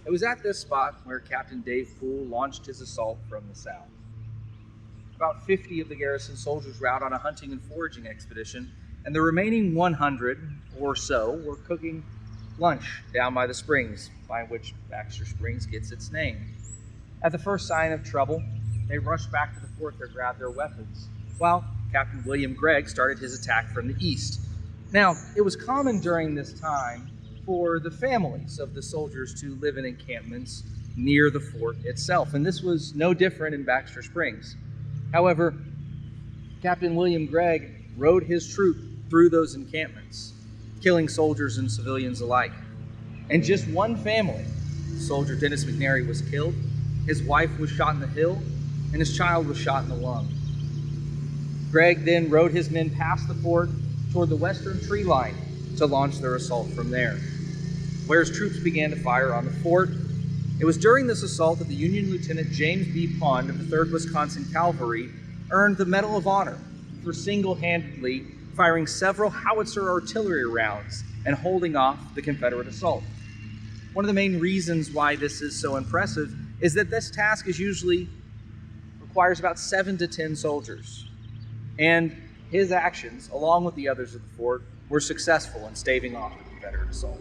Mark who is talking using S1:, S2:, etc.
S1: It was at this spot where Captain Dave Poole launched his assault from the south. About 50 of the garrison soldiers were out on a hunting and foraging expedition, and the remaining 100 or so were cooking lunch down by the springs, by which Baxter Springs gets its name. At the first sign of trouble, they rushed back to the fort to grab their weapons, while Captain William Gregg started his attack from the east. Now, it was common during this time for the families of the soldiers to live in encampments near the fort itself, and this was no different in Baxter Springs. However, Captain William Gregg rode his troop through those encampments, killing soldiers and civilians alike. And just one family, Soldier Dennis McNary, was killed, his wife was shot in the hill, and his child was shot in the lung. Gregg then rode his men past the fort toward the western tree line to launch their assault from there. Blair's troops began to fire on the fort. It was during this assault that the Union Lieutenant James B. Pond of the 3rd Wisconsin Cavalry earned the Medal of Honor for single-handedly firing several howitzer artillery rounds and holding off the Confederate assault. One of the main reasons why this is so impressive is that this task requires about 7 to 10 soldiers. And his actions, along with the others of the fort, were successful in staving off the Confederate assault.